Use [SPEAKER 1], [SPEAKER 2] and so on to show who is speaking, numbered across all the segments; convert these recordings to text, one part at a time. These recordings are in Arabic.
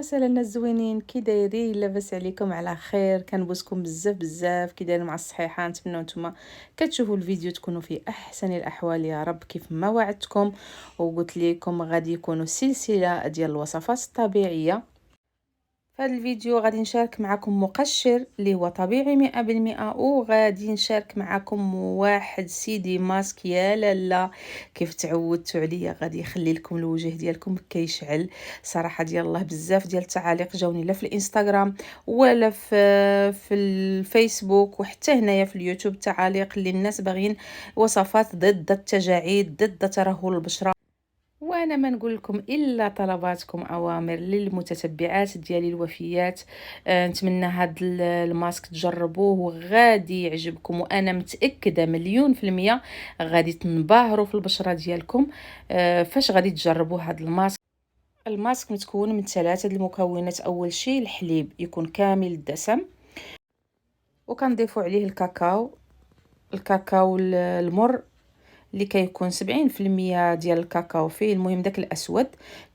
[SPEAKER 1] وسهلا الناس الزوينين، كي دايرين؟ لاباس عليكم؟ على خير؟ كنبوسكم بزاف بزاف. كي دايرين مع الصحيحه؟ نتمنى نتوما كتشوفوا الفيديو تكونوا في احسن الاحوال يا رب، كيف ما وعدتكم وقلت لكم غادي يكونوا سلسله ديال الوصفات الطبيعيه. في هذا الفيديو غادي نشارك معكم مقشر اللي هو طبيعي 100%، وغادي نشارك معكم واحد سيدي ماسك يا لالا كيف تعودتوا عليا، غادي يخلي لكم الوجه ديالكم كيشعل. صراحه ديال الله بزاف ديال التعاليق جاوني لا في الانستغرام ولا في الفيسبوك وحتى هنايا في اليوتيوب، تعاليق اللي الناس باغيين وصفات ضد التجاعيد، ضد ترهل البشره. وانا ما نقول لكم الا طلباتكم اوامر للمتتبعات ديالي الوفيات. نتمنى هاد الماسك تجربوه وغادي يعجبكم، وانا متاكده مليون في المية غادي تنبهروا في البشره ديالكم. فاش غادي تجربوا هاد الماسك؟ الماسك متكون من 3 المكونات. اول شيء الحليب يكون كامل الدسم، وكنضيفوا عليه الكاكاو المر اللي كيكون 70% ديال الكاكاو فيه، المهم داك الاسود.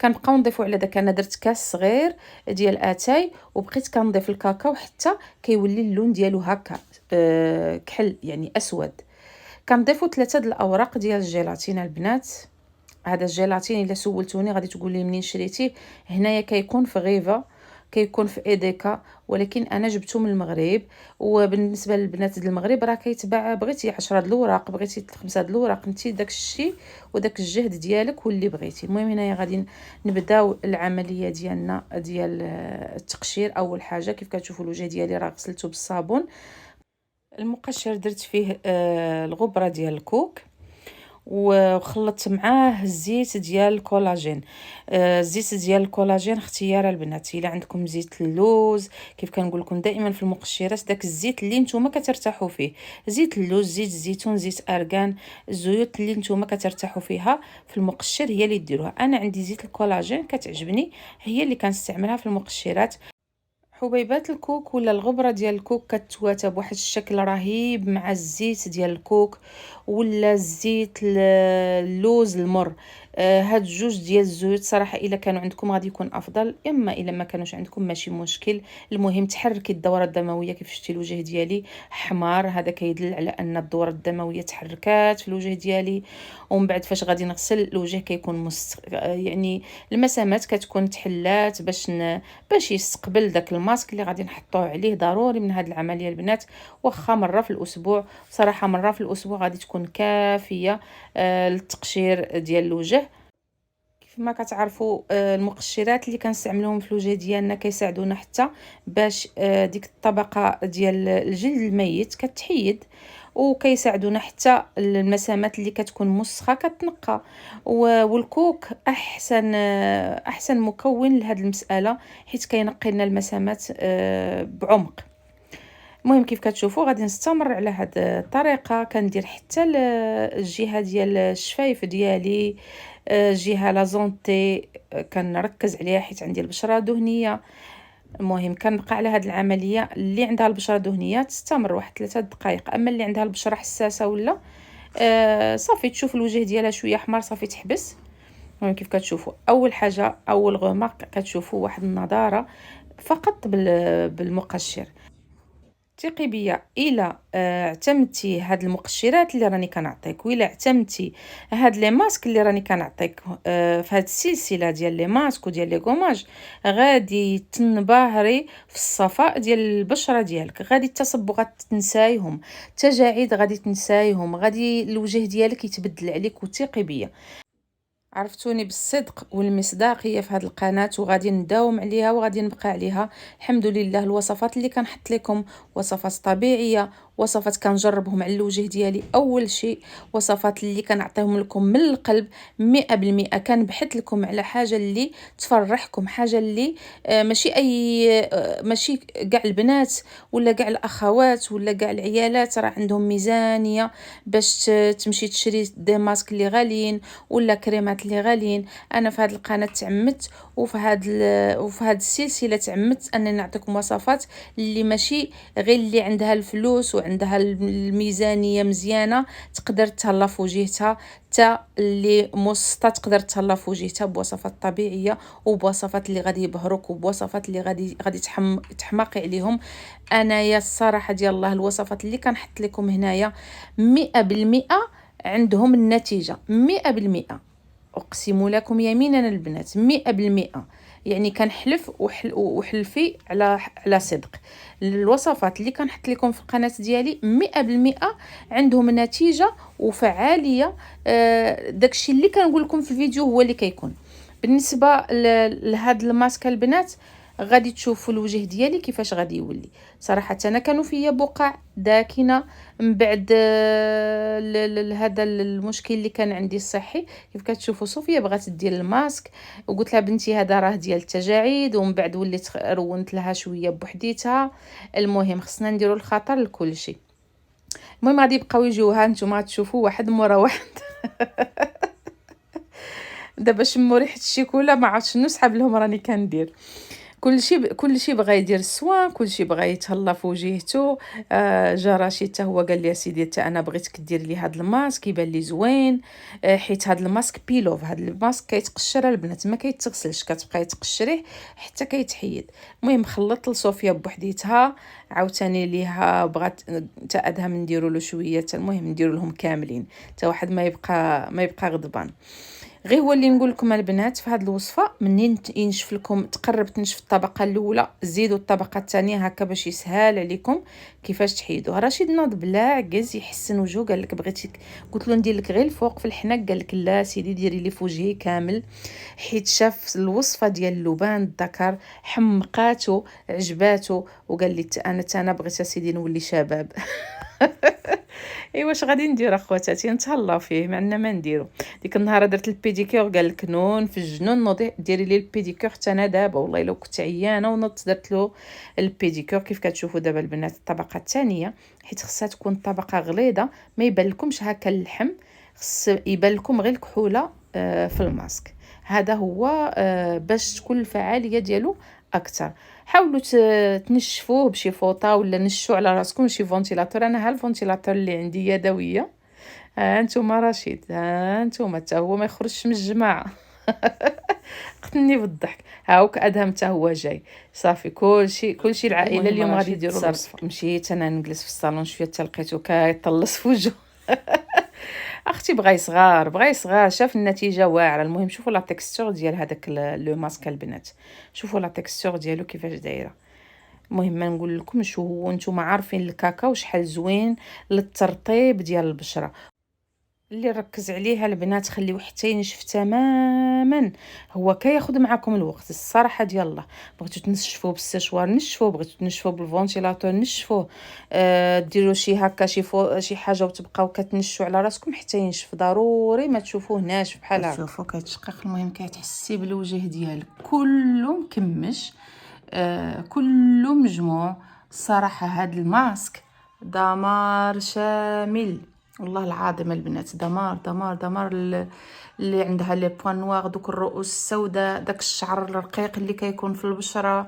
[SPEAKER 1] كنبقاو نضيفوا على داك، انا درت كاس صغير ديال اتاي وبقيت كنضيف الكاكاو حتى كيولي اللون ديالو هكا كحل يعني اسود. كنضيفوا 3 د الاوراق ديال الجيلاتين البنات. هذا الجيلاتين الا سولتوني غادي تقول لي منين شريتيه. هنايا كيكون في غيفا، كيكون في ايديكا، ولكن انا جبته من المغرب. وبالنسبه للبنات ديال المغرب راه كيتباع، بغيتي 10 د الاوراق، بغيتي 5 د الاوراق، انت داك الشيء وداك الجهد ديالك واللي بغيتي. المهم هنايا غادي نبداو العمليه ديالنا ديال التقشير. اول حاجه كيف كتشوفوا الوجه ديالي راه غسلته بالصابون. المقشر درت فيه الغبره ديال الكوك، وخلطت معاه الزيت ديال الكولاجين. الزيت ديال الكولاجين اختيار البنات. الا عندكم زيت اللوز، كيف كنقول لكم دائما في المقشرات، داك الزيت اللي نتوما كترتاحوا فيه، زيت اللوز، زيت الزيتون، زيت ارغان، الزيوت اللي نتوما كترتاحوا فيها في المقشر هي اللي ديروها. انا عندي زيت الكولاجين كتعجبني، هي اللي كنستعملها في المقشرات. حبيبات الكوك ولا الغبره ديال الكوك كتواتى بواحد الشكل رهيب مع الزيت ديال الكوك ولا الزيت اللوز المر. هاد جوج ديال الزيوت صراحه الا كانوا عندكم غادي يكون افضل، اما الا ما كانوش عندكم ماشي مشكل. المهم تحركي الدوره الدمويه. كيف شفتي الوجه ديالي حمار، هذا كيدل على ان الدوره الدمويه تحركات في الوجه ديالي. ومن بعد فاش غادي نغسل الوجه كيكون يعني المسامات كتكون تحلات باش يستقبل داك الماسك اللي غادي نحطوه عليه. ضروري من هذه العمليه البنات، واخا مره في الاسبوع، صراحه مره في الاسبوع غادي تكون كافيه للتقشير ديال الوجه. كيف ما كتعرفوا المقشرات اللي كنستعملوهم في الوجه ديالنا كيساعدونا حتى باش ديك الطبقه ديال الجلد الميت كتحيد، وكيساعدونا حتى المسامات اللي كتكون مسخه كتنقى. والكوك احسن مكون لهذه المساله، حيت كينقي لنا المسامات بعمق. المهم كيف كتشوفوا غادي نستمر على هذه الطريقه، كندير حتى الجهه ديال الشفايف ديالي، جهه لازونتي كنركز عليها حيت عندي البشره دهنيه. المهم كنبقى على هذه العمليه. اللي عندها البشره دهنيه تستمر واحد 3 دقائق، اما اللي عندها البشره حساسه ولا صافي تشوف الوجه ديالها شويه حمار صافي تحبس. المهم كيف كتشوفوا اول حاجه اول غمق كتشوفوا واحد النضاره فقط بالمقشر. ثقي بيا الا اعتمدتي هاد المقشرات اللي راني كنعطيك، ولا اعتمدتي هاد لي ماسك اللي راني كنعطيك في هاد السلسله ديال لي ماسك وديال لي غوماج، غادي تنبهري في الصفاء ديال البشره ديالك. غادي التصبغات تنسايهم، التجاعيد غادي تنسايهم، غادي الوجه ديالك يتبدل عليك. وثقي بيا عرفتوني بالصدق والمصداقيه في هذه القناه، وغادي نداوم عليها وغادي نبقى عليها. الحمد لله الوصفات اللي كنحط لكم وصفات طبيعيه، وصفات كنجربهم على الوجه ديالي. اول شيء وصفات اللي كنعطيهم لكم من القلب 100%. كنبحث لكم على حاجه اللي تفرحكم، حاجه اللي ماشي كاع البنات ولا كاع الاخوات ولا كاع العيالات راه عندهم ميزانيه باش تمشي تشري دي ماسك اللي غاليين ولا كريمات اللي غاليين. انا في هذه القناه تعمدت، وفي هذه السلسله تعمدت انني نعطيكم وصفات اللي ماشي غير اللي عندها الفلوس عندها الميزانيه مزيانه تقدر تهلا في وجهتها، حتى اللي مستة تقدر تهلا في وجهتها بوصفات طبيعيه وبوصفات اللي غادي يبهروك وبوصفات اللي غادي تحماقي عليهم. انايا الصراحه ديال الله الوصفات اللي كنحط لكم هنايا 100% عندهم النتيجه 100%. اقسم لكم يمينا البنات 100%. يعني كنحلف وحلفي على صدق. الوصفات اللي كنحط لكم في القناه ديالي 100% عندهم نتيجه وفعاليه. داكشي اللي كنقول لكم في الفيديو هو اللي كيكون. بالنسبه لهاد الماسك البنات غادي تشوفوا الوجه ديالي كيفاش غادي يولي. صراحه انا كانوا فيا بقع داكنه من بعد هذا المشكل اللي كان عندي الصحي. كيف كتشوفوا صوفيا بغات دير الماسك وقلت لها بنتي هذا راه ديال التجاعيد، ومن بعد وليت رونت لها شويه بوحديتها. المهم خصنا نديروا الخطر لكل شيء. المهم غادي يبقاو يجيوها نتوما تشوفوا واحد مورا واحد. دابا شموا ريحه الشيكولا ما عرفتش شنو سحاب لهم راني كندير. كلشي بغى يدير السوان، كلشي بغى يتهلا في وجهته. جا رشيد حتى هو قال لي سيدي حتى انا بغيتك دير لي هذا الماسك يبان لي زوين. حيت هذا الماسك بيلوف، هذا الماسك كيتقشر البنات ما كيتغسلش، كتبقاي تقشريه حتى كيتحيد. المهم خلطت لصوفيا بوحديتها، عاوتاني ليها بغات حتى ادهم نديروا له شويه، المهم نديروا لهم كاملين حتى واحد ما يبقى غضبان. غير هو اللي نقول لكم البنات في هذه الوصفه، منين ينشف لكم تقرب تنشف الطبقه الاولى زيدوا الطبقه الثانيه هكا باش يسهل عليكم كيفاش تحيدوها. رشيد ناض بلا عكز يحسن وجهه، قال لك بغيتي، قلت له ندير لك غير الفوق في الحنك، قال لك لا سيدي ديري لي في وجهي كامل. حيت شاف الوصفه ديال اللبان الذكر حمقاتو عجباتو وقال لي انا بغيت سيدي نولي شباب. ايوا واش غادي ندير اخواتاتي نتهلاو فيه ما عندنا ما نديرو. ديك النهار درت البيديكير قال لك نون في الجنون نوضي ديري لي البيديكير حتى انا دابا والله الا كنت عيانه ونضت درت له البيديكير. كيف كتشوفوا دابا البنات الطبقه الثانيه حيت خصها تكون طبقه غليظه ما يبان لكمش هكا اللحم، خص يبان لكم غير الكحوله في الماسك. هذا هو باش تكون الفعاليه ديالو اكثر. حاولوا تنشفوه بشي فوطه ولا نشفوا على راسكم شي فونتيلاتور. انا ها الفونتيلاتور اللي عندي يدويه. ها انتوما رشيد، ها انتوما حتى هو ما يخرجش من الجماعه. قتلني بالضحك. هاوك ادهم حتى هو جاي صافي. كلشي العائله اليوم غادي يديروا الوصفه. مشيت انا نجلس في الصالون شويه حتى لقيتو كيطلص في وجهه. اختي بغا يصغار شاف النتيجه واعره. المهم شوفوا لا تيكستور ديال هذاك لو ماسك البنات، شوفوا لا تيكستور ديالو كيفاش دايره. المهم ما نقول لكم شو هو، نتوما عارفين الكاكاو شحال زوين للترطيب ديال البشره. اللي ركز عليها البنات خليوه حتى ينشف تماما. هو كياخذ معكم الوقت الصراحه ديال الله. بغيتو تنشفوه بالسيشوار نشفوه، بغيتو تنشفوه بالفونتيلاتور نشفوه. ديروا شي هكا شي حاجه وتبقاو كتنشفوا على راسكم حتى ينشف. ضروري ما تشوفوه ناشف بحال هكا. شوفوا كيتشقق. المهم كتحسي بالوجه ديالك كله مكمش، كله مجموع. الصراحه هاد الماسك دمار شامل والله العظيم البنات. دمار دمار دمار. اللي عندها لي بوان نوار دوك الرؤوس السوداء داك الشعر الرقيق اللي كيكون في البشره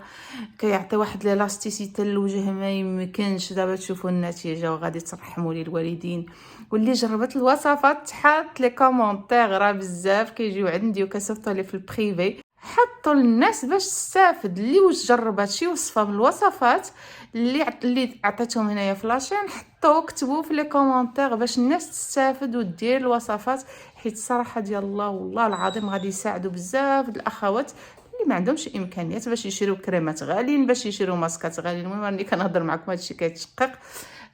[SPEAKER 1] كيعطي واحد لاستيسيتي للوجه ما يمكنش. دابا تشوفوا النتيجه وغادي ترحموا لي الوالدين. واللي جربت الوصفات تحط لي كومونتير راه بزاف كيجيو عندي وكيصيفطوا لي في البريفي. حطوا للناس باش تستافد. اللي واش جربات شي وصفه من الوصفات اللي عطيتهم هنايا في لاشين حطوا كتبوا في لي كومونتير باش الناس تستافد ودير الوصفات. حيت الصراحه ديال الله والله العظيم غادي يساعدوا بزاف الاخوات اللي ما عندهمش امكانيات باش يشريو كريمات غاليين، باش يشريو ماسكات غاليين. المهم راني كنهضر معكم هادشي كيتشقق.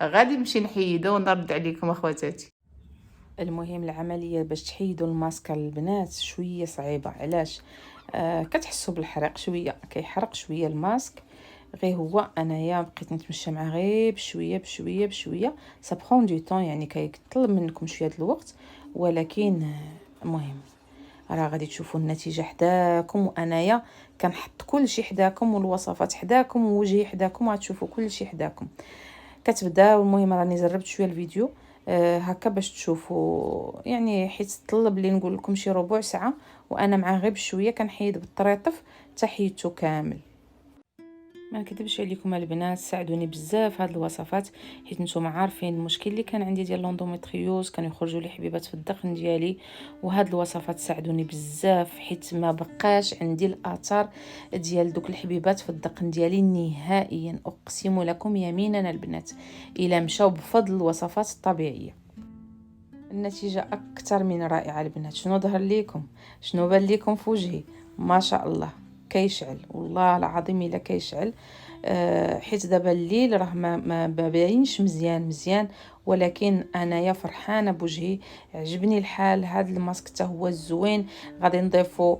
[SPEAKER 1] غادي نمشي نحيدو ونرد عليكم اخواتاتي. المهم العمليه باش تحيدوا الماسك البنات شويه صعيبه. علاش؟ كتحسوا بالحرق شويه، كيحرق شويه الماسك. غير هو انايا بقيت نتمشى معاه غير بشويه بشويه بشويه. سا برون دو طون يعني كيطلب منكم شويه الوقت، ولكن المهم راه غادي تشوفوا النتيجه حداكم. وانايا كنحط كل شيء حداكم والوصفات حداكم ووجهي حداكم وغتشوفوا كل شيء حداكم. كتبدا. المهم راني جربت شويه الفيديو هكا باش تشوفوا يعني، حيت طلب لي نقول لكم شي ربع ساعه وانا مع غير بشويه كنحيد بالطريطف حتى حيدته كامل. ما نكذبش عليكم البنات، ساعدوني بزاف هاد الوصفات، حيت نتوما عارفين المشكل اللي كان عندي ديال لوندوميتريوز، كانوا يخرجوا لي حبيبات في الدقن ديالي. وهاد الوصفات ساعدوني بزاف، حيت ما بقاش عندي الاثار ديال دوك الحبيبات في الدقن ديالي نهائيا، اقسم لكم يمينا البنات، الا مشاو بفضل الوصفات الطبيعيه. النتيجه اكثر من رائعه البنات. شنو ظهر ليكم؟ شنو بان ليكم في وجهي؟ ما شاء الله كيشعل، والله العظيم الا كيشعل. حيت دابا الليل راه ما باينش مزيان، ولكن انايا فرحانه بوجهي، عجبني الحال. هذا الماسك حتى هو زوين، غادي نضيفو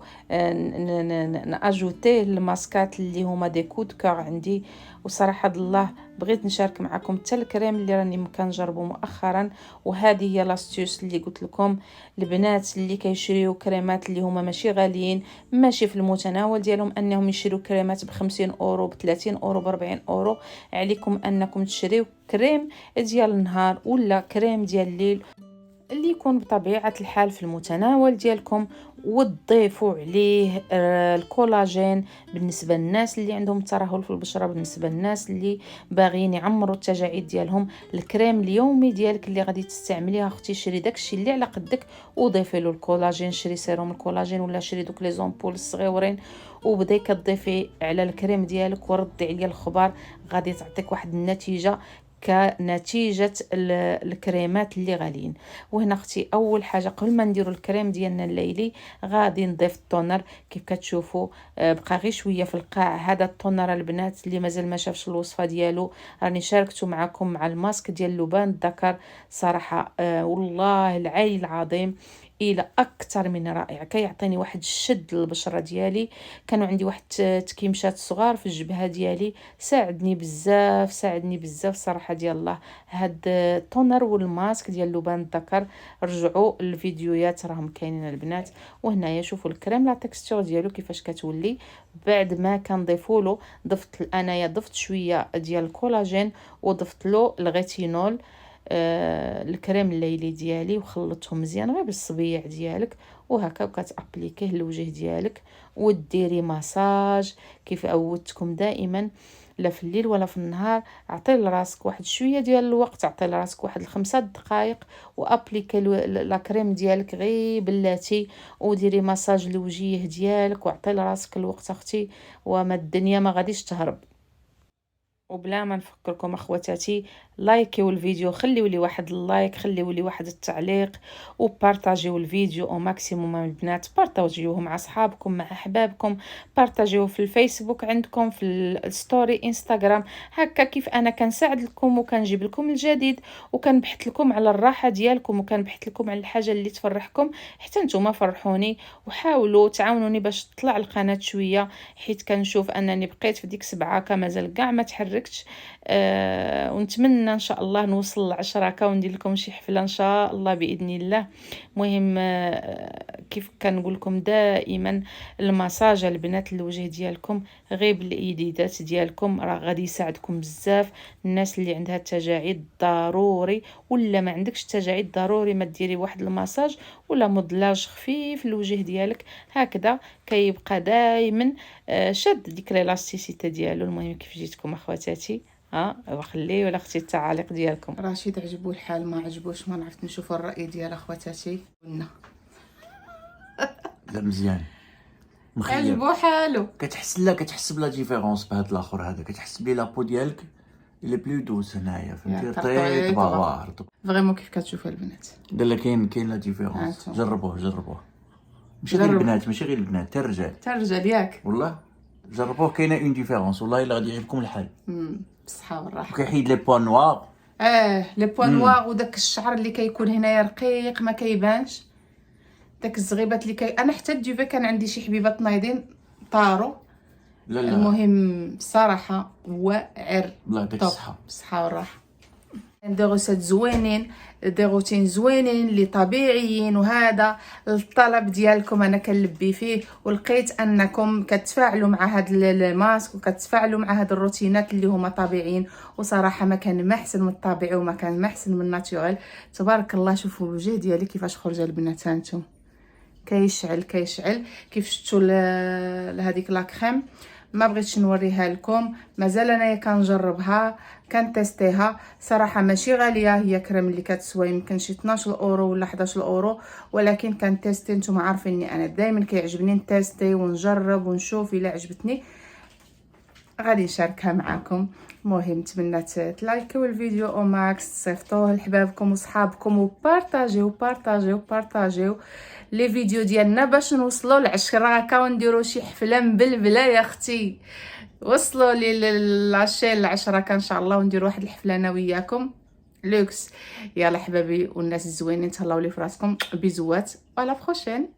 [SPEAKER 1] ناجوتيه الماسكات اللي هما دي كود كور عندي. وصراحه الله بغيت نشارك معكم حتى الكريم اللي راني كنجربو مؤخرا. وهذه هي لاستيوس اللي قلت لكم، البنات اللي كيشريو كريمات اللي هما ماشي غاليين، ماشي في المتناول ديالهم انهم يشريو كريمات ب50 اورو، ب30 اورو، ب40 اورو، عليكم انكم تشريو كريم ديال النهار ولا كريم ديال الليل اللي يكون بطبيعة الحال في المتناول ديالكم، وتضيفوا عليه الكولاجين بالنسبة للناس اللي عندهم ترهل في البشرة، بالنسبة للناس اللي باغيين يعمروا التجاعيد ديالهم. الكريم اليومي ديالك اللي غادي تستعمليها اختي، شري داكشي اللي على قدك وضيفي له الكولاجين، شري سيروم الكولاجين ولا شري دوك لي زومبول الصغيورين، وبداي كتضيفي على الكريم ديالك وردي عليا الخبر، غادي تعطيك واحد النتيجة كنتيجة الكريمات اللي غاليين. وهنا اختي اول حاجه قبل ما نديروا الكريم ديالنا الليلي غادي نضيف التونر. كيف كتشوفوا بقى غير شويه في القاع. هذا التونر البنات اللي مازال ما شافش الوصفه ديالو راني شاركته معكم مع الماسك ديال لبان الذكر. صراحه والله العلي العظيم الى اكثر من رائع، كيعطيني واحد الشد للبشره ديالي. كانوا عندي واحد تكيمشات صغار في الجبهه ديالي، ساعدني بزاف صراحه ديال الله. هاد التونر والماسك ديال لبان الذكر، رجعوا الفيديوهات راهم كاينين البنات. وهنايا شوفوا الكريم لا تكستور ديالو كيفاش كتولي بعد ما كنضيفوا له. ضفت شويه ديال الكولاجين وضفت له الغيتينول، الكريم الليلي ديالي، وخلطهم مزيان غير بالصبيع ديالك، وهكا كتابليكيه للوجه ديالك وديري مساج كيف عودتكم دائما، لا في الليل ولا في النهار. عطي لراسك واحد شويه ديال الوقت، عطي لراسك واحد 5 دقائق وابليكي لا كريم ديالك غير بلاتي، وديري مساج لوجيه ديالك، وعطي لراسك الوقت اختي، وما الدنيا ما غاديش تهرب. وبلا ما نفكركم اخواتاتي، لايكيو الفيديو، خليو لي واحد اللايك، خليو لي واحد التعليق، وبارطاجيو الفيديو او ماكسيموم البنات. بارطاجيوه مع اصحابكم، مع احبابكم، بارطاجيوه في الفيسبوك عندكم، في الستوري انستغرام، هكا كيف انا كنساعد لكم وكنجيب لكم الجديد، وكنبحث لكم على الراحه ديالكم، وكنبحث لكم على الحاجه اللي تفرحكم. حتى نتوما فرحوني، وحاولوا تعاونوني باش تطلع القناه شويه، حيت كنشوف انني بقيت في ديك 7 كمازال كاع ما تحركتش. ونتمنى ان شاء الله نوصل ل10 وندير لكم شي حفله ان شاء الله باذن الله. مهم كيف كنقول لكم دائما، المساج البنات الوجه ديالكم غير بالايديدات ديالكم راه غادي يساعدكم بزاف. الناس اللي عندها التجاعيد ضروري، ولا ما عندكش التجاعيد ضروري ما ديري واحد المساج ولا مودلاج خفيف الوجه ديالك، هكذا كيبقى دائما شاد ديك ليلاستيسيتي ديالو. المهم كيف جيتكم اخواتاتي، وخليو ولا اختي التعاليق ديالكم. رشيد عجبو الحال، ما عجبوش ما عرفت نشوفوا الراي ديال اخواتاتي. قلنا
[SPEAKER 2] لا مزيان
[SPEAKER 1] عجبو حالو،
[SPEAKER 2] كتحس بلا ديفيرونس بهاد الاخر هذا، كتحس بلي لابو ديالك اللي بلو دوس هنايا، فهمتي؟ رطيب باغار
[SPEAKER 1] فريمون كيف كتشوفوا البنات.
[SPEAKER 2] قال لك كاين لا ديفيرونس. جربوه ماشي غير البنات، حتى الرجال
[SPEAKER 1] ياك
[SPEAKER 2] والله جربوه، كاينه اون ديفيرونس والله الا غادي يعجبكم الحال.
[SPEAKER 1] بالصحه والراحه.
[SPEAKER 2] كيحيد لي بوان نوار،
[SPEAKER 1] لي بوان نوار، وداك الشعر اللي كيكون هنايا رقيق ما كيبانش، داك الزغيبات اللي انا حتى الديفا كان عندي شي حبيبات نايضين طاروا.
[SPEAKER 2] لا
[SPEAKER 1] المهم بصراحه واعر،
[SPEAKER 2] الله يعطيك الصحه.
[SPEAKER 1] بالصحه والراحه. دي روسات زوينين، دي روتين زوينين اللي طبيعيين، وهذا الطلب ديالكم انا كنلبي فيه، ولقيت انكم كتفاعلوا مع هذا الماسك وكتفاعلوا مع هاد الروتينات اللي هما طبيعيين. وصراحه ما كان ما احسن من الطبيعي وما كان ما احسن من الناتوريل. تبارك الله. شوفوا الوجه ديالي كيفاش خرج البنات، هانتوما كيشعل كيف شفتوا لهذيك لا كريم. ما بغيتش نوريها لكم، مازال انايا كنجربها كنتيستيها. صراحه ماشي غاليه، هي كريم اللي كتسوى يمكن شي 12 اورو ولا 11 اورو، ولكن كنتيستي. نتوما عارفيني انا دائما كيعجبني نتيستي ونجرب ونشوف الا عجبتني غادي نشاركها معكم. مهم نتمنى تلايكيو الفيديو او ماكس، تصيفطوه لحبابكم وصحابكم وبارطاجيو لي فيديو ديالنا باش نوصلوا ل10 ونديروا شي حفله مبلبله يا اختي. وصلوا لي للعشرة 10 ان شاء الله، ونديروا واحد الحفله انا وياكم لوكس. يلا حبابي والناس الزوينين تهلاو لي فراسكم، بيزوات ولا بروشين.